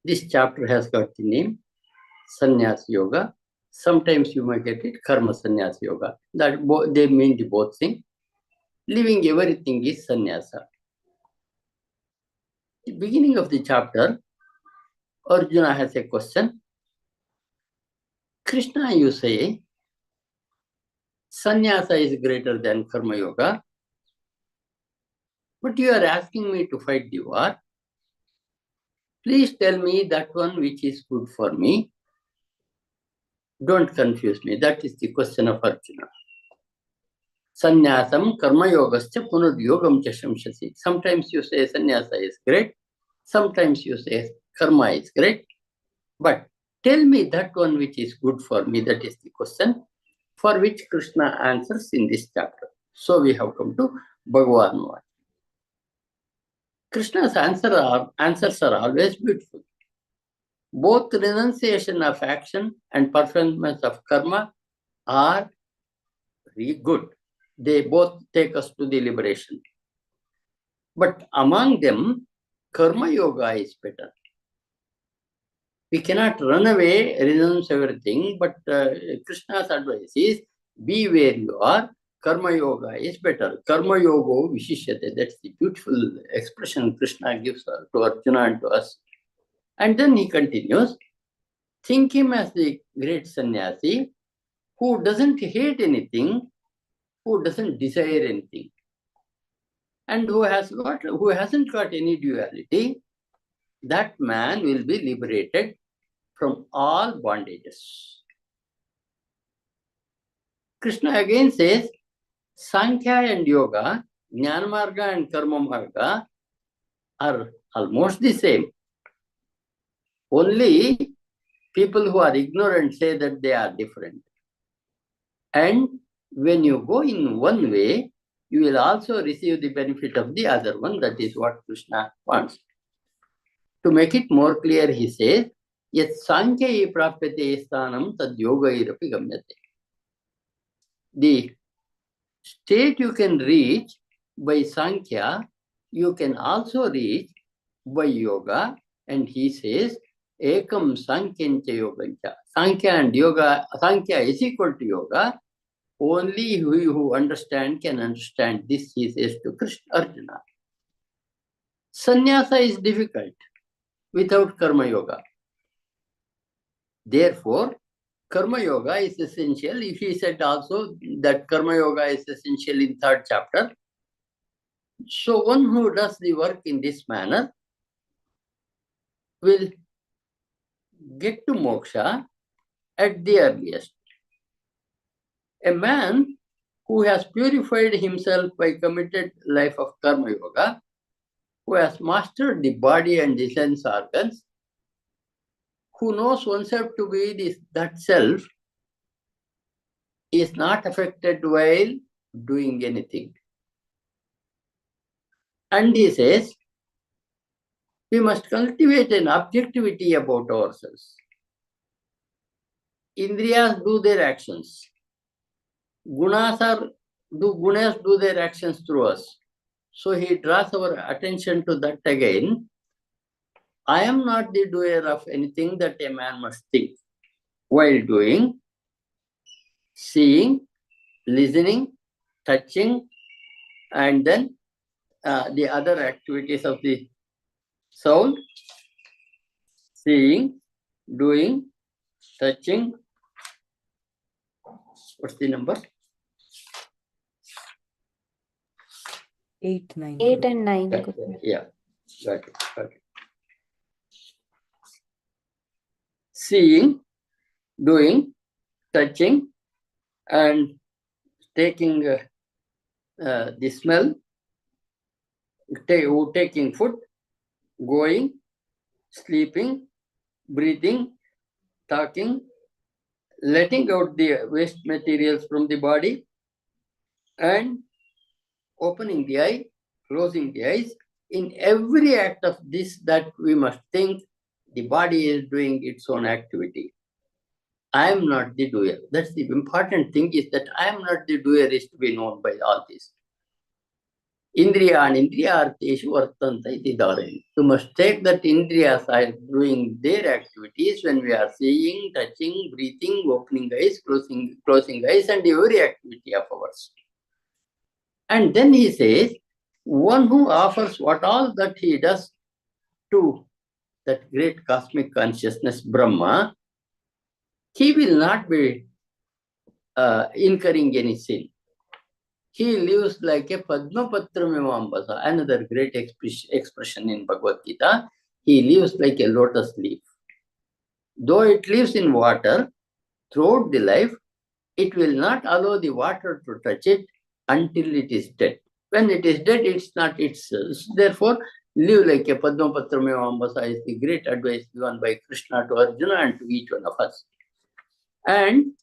This chapter has got the name Sannyas Yoga. Sometimes you might get it Karma Sannyas Yoga. That they mean the both things. Leaving everything is sannyasa. The beginning of the chapter, Arjuna has a question. Krishna, you say, sannyasa is greater than karma yoga, but you are asking me to fight the war. Please tell me that one which is good for me. Don't confuse me. That is the question of Arjuna. Sannyasam karma yogascha punuryogam cha shamshasi. Sometimes you say sannyasa is great. Sometimes you say karma is great. But tell me that one which is good for me. That is the question for which Krishna answers in this chapter. So we have come to Bhagavan Vach. Krishna's answers are always beautiful. Both renunciation of action and performance of karma are very good. They both take us to the liberation. But among them, karma yoga is better. We cannot run away, renounce everything, but Krishna's advice is, be where you are, karma yoga is better. Karma yoga vishishyate, that's the beautiful expression Krishna gives to Arjuna and to us. And then he continues, think him as the great sannyasi who doesn't hate anything, who doesn't desire anything, and who hasn't got any duality. That man will be liberated from all bondages. Krishna again says, Sankhya and Yoga, Jnana Marga and Karma Marga are almost the same. Only people who are ignorant say that they are different. And when you go in one way, you will also receive the benefit of the other one. That is what Krishna wants. To make it more clear, he says, Yat Sankhya prapyate sthanam tad yoga irapi gamyate. The state you can reach by Sankhya, you can also reach by yoga. And he says, Ekam Sankyancha Yogancha. Sankhya and yoga, Sankhya is equal to yoga. Only who understand can understand this, he says to Krishna Arjuna. Sannyasa is difficult without karma yoga. Therefore, karma yoga is essential. If he said also that karma yoga is essential in 3rd chapter. So one who does the work in this manner will get to moksha at the earliest. A man who has purified himself by committed life of karma yoga, who has mastered the body and the sense organs, who knows oneself to be that self, is not affected while doing anything. And he says, we must cultivate an objectivity about ourselves. Indriyas do their actions. Gunas do their actions through us. So he draws our attention to that again. I am not the doer of anything that a man must think. While doing, seeing, listening, touching, and then the other activities of the sound, seeing, doing, touching. What's the number? 8, 9. 8 and 9. Yeah, got it. Seeing, doing, touching, and taking the smell, taking food, going, sleeping, breathing, talking, letting out the waste materials from the body, and opening the eye, closing the eyes. In every act of this that we must think, the body is doing its own activity. I am not the doer. That's the important thing, is that I am not the doer is to be known by all this. Indriyan Indriyarteshu Vartanta iti Dharani. You must take that Indriyas are doing their activities when we are seeing, touching, breathing, opening eyes, closing eyes, and every activity of ours. And then he says, one who offers what all that he does to that great cosmic consciousness, Brahma, he will not be incurring any sin. He lives like a Padmapatramivambasa, another great expression in Bhagavad Gita. He lives like a lotus leaf. Though it lives in water, throughout the life, it will not allow the water to touch it until it is dead. When it is dead, it's not its. Therefore, live like a Padmapatramivambasa is the great advice given by Krishna to Arjuna and to each one of us. And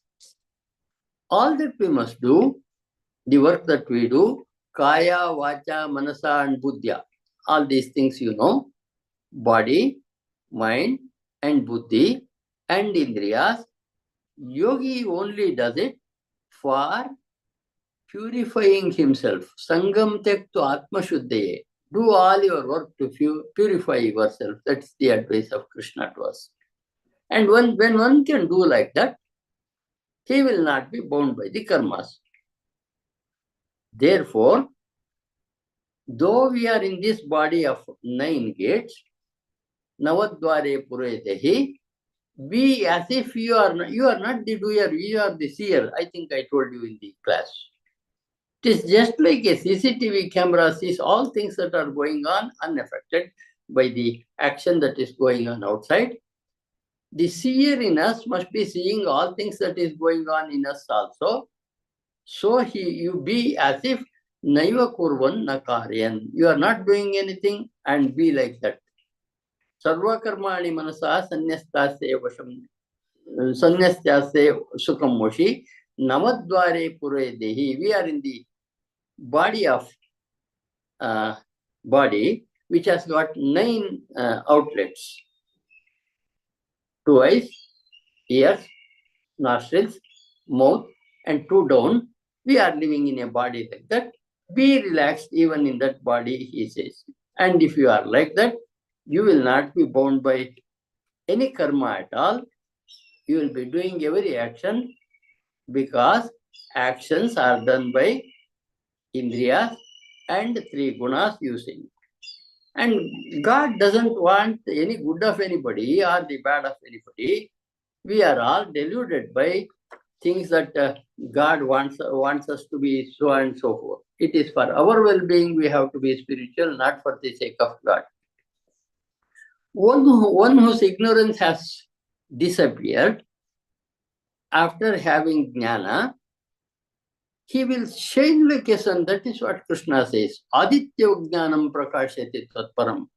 all that we must do, the work that we do, Kaya, Vacha, Manasa, and Buddhya, all these things you know, body, mind, and Buddhi, and Indriyas, Yogi only does it for purifying himself. Sangam tektu Atma Shuddhaye. Do all your work to purify yourself. That's the advice of Krishna to us. And when one can do like that, he will not be bound by the karmas. Therefore, though we are in this body of 9 gates, Navadvare Puredehi, be as if you are not the doer, you are the seer. I think I told you in the class. It is just like a CCTV camera sees all things that are going on unaffected by the action that is going on outside. The seer in us must be seeing all things that is going on in us also. So you be as if Naiva Kurvan Nakaryan. You are not doing anything and be like that. Sarva Karmani Manasa Sanyastasya Vasham Sanyastasya Sukham Moshi Namadvare Pure Dehi. We are in the body of body which has got 9 outlets. 2 eyes, ears, nostrils, mouth, and 2 down. We are living in a body like that. Be relaxed even in that body, he says. And if you are like that, you will not be bound by any karma at all. You will be doing every action because actions are done by Indriyas and 3 gunas using. And God doesn't want any good of anybody or the bad of anybody. We are all deluded by things that God wants us to be so and so forth. It is for our well-being we have to be spiritual, not for the sake of God. One whose ignorance has disappeared after having jnana, he will shine like a sun. That is what Krishna says. Aditya jnanam prakashati tatparam.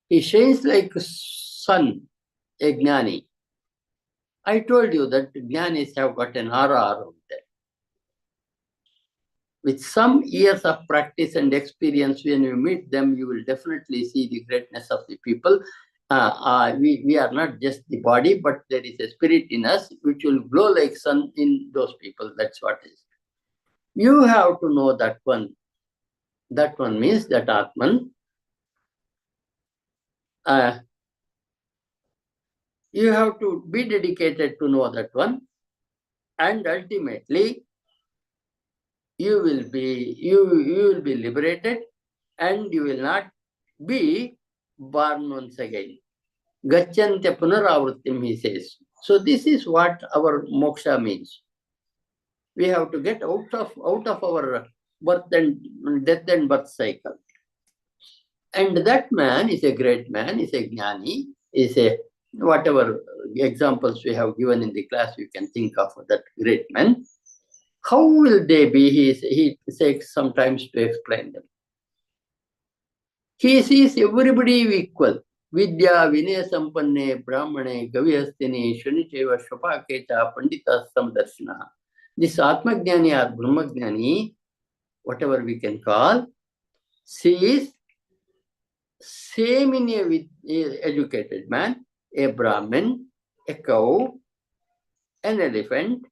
He shines like sun, a jnani. I told you that jnanis have got an aura around them. With some years of practice and experience, when you meet them, you will definitely see the greatness of the people. We are not just the body, but there is a spirit in us which will glow like sun in those people. That's what it is. You have to know that one. That one means that Atman. You have to be dedicated to know that one, and ultimately you will be liberated, and you will not be born once again. Gacchantya punaravrittim, he says. So this is what our moksha means. We have to get out of our birth and death and birth cycle. And that man is a great man, is a jnani, is a whatever examples we have given in the class, you can think of that great man. How will they be? He takes some time to explain them. He sees everybody equal. Vidya, Vinaya Sampanne, Brahmane, Gavihastini, Shunicheva, Shopaketa, Pandita Samdarshana. This Atmajnani or Brahmajnani, whatever we can call, sees same in a educated man, a Brahmin, a cow, an elephant,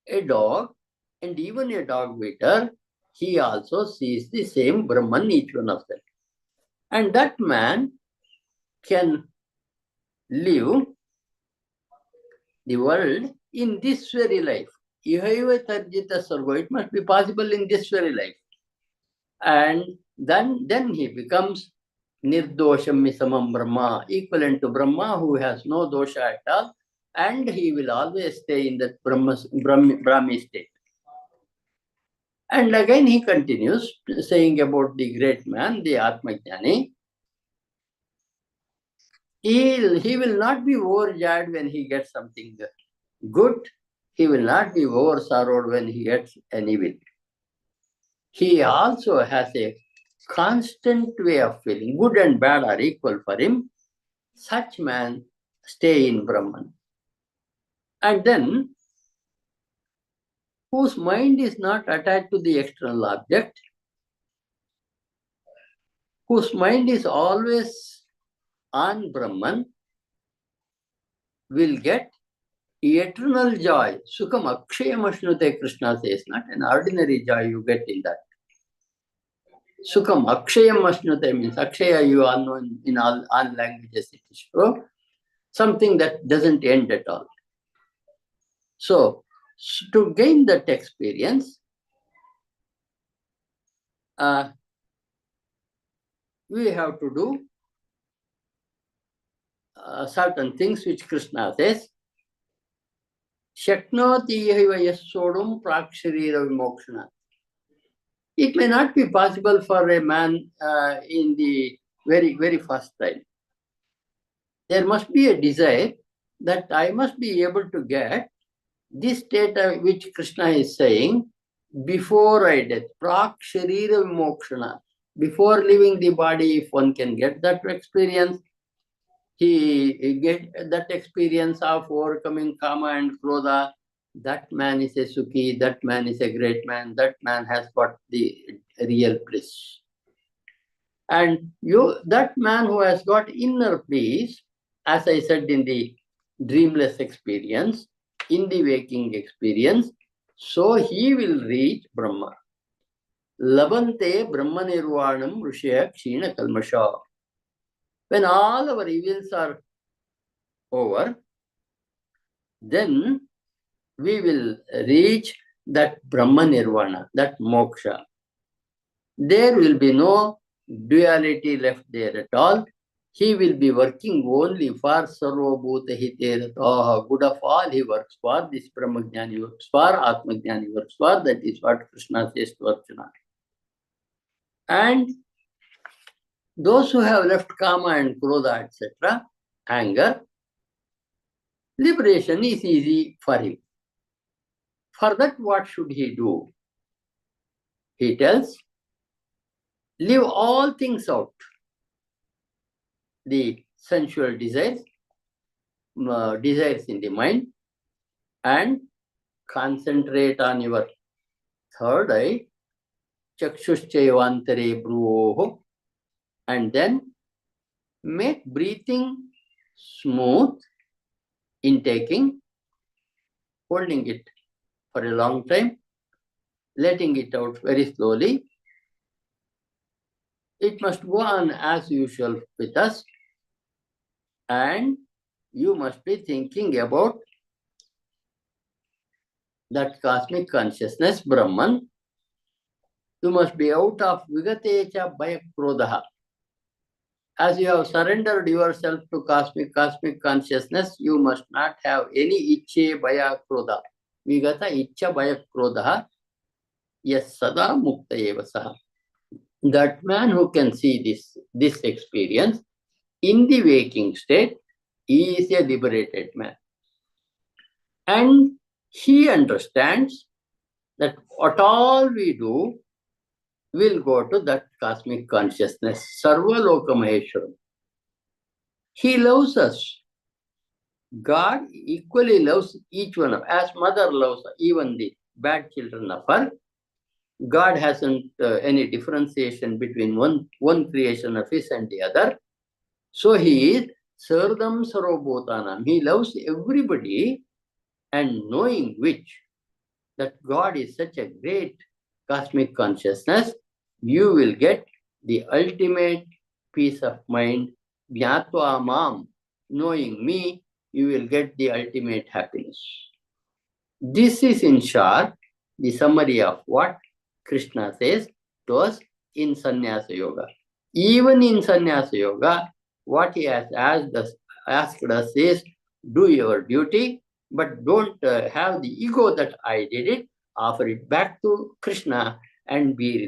a dog, and even a dog waiter. he also sees the same Brahman, each one of them. And that man can live the world in this very life. Ihaiva tarjita sargo. It must be possible in this very life. And then he becomes nirdosham misamam Brahma, equivalent to Brahma, who has no dosha at all, and he will always stay in that Brahmi state. And again he continues saying about the great man, the Atmajnani. He will not be overjoyed when he gets something good. He will not be over sorrowed when he gets an evil. He also has a constant way of feeling. Good and bad are equal for him. Such man stay in Brahman. And then, whose mind is not attached to the external object, whose mind is always on Brahman, will get eternal joy. Sukham akshayam ashnute, Krishna says, not an ordinary joy you get in that. Sukham akshayam ashnute means akshaya, you all know in all languages it is true. Something that doesn't end at all. So, to gain that experience, we have to do certain things which Krishna says. Shaknoti yaiva yasodum praksharira vimokshana. It may not be possible for a man in the very, very first time. There must be a desire that I must be able to get this state which Krishna is saying before I death. Praksharira vimokshana. Before leaving the body, if one can get that experience, he get that experience of overcoming kama and krodha. That man is a sukhi, that man is a great man, that man has got the real bliss. And that man who has got inner peace, as I said in the dreamless experience, in the waking experience, so he will reach Brahma. Labante Brahma Nirvanam Rushya Kshina Kalmasha. When all our evils are over, then we will reach that Brahma Nirvana, that moksha. There will be no duality left there at all. He will be working only for Sarva Bhuta Hite, good of all he works for, this Brahmajnani works for, Atmajnani works for, that is what Krishna says to Arjuna. And those who have left kama and krodha, etc., anger, liberation is easy for him. For that, what should he do? He tells, leave all things out. The sensual desires, desires in the mind, and concentrate on your third eye, chakshushchayavantare bhruvoho, and then make breathing smooth, intaking, holding it for a long time, letting it out very slowly. It must go on as usual with us, and you must be thinking about that cosmic consciousness, Brahman. You must be out of vigatecha bhaya krodha. As you have surrendered yourself to cosmic consciousness, you must not have any ichche bhaya krodha. Vigata ichcha bhaya krodha. Yes, sada mukta eva saha. That man who can see this experience in the waking state is a liberated man. And he understands that what all we do will go to that cosmic consciousness, Sarva Loka Maheshwaram. He loves us. God equally loves each one of us, as mother loves even the bad children of her. God hasn't any differentiation between one creation of his and the other. So he is Sardam Sarvabhutanam. He loves everybody, and knowing which, that God is such a great cosmic consciousness, you will get the ultimate peace of mind. Jnatva mam, knowing me, you will get the ultimate happiness. This is in short the summary of what Krishna says to us in Sannyasa Yoga. Even in Sannyasa Yoga, what he has asked us is do your duty, but don't have the ego that I did it. Offer it back to Krishna and be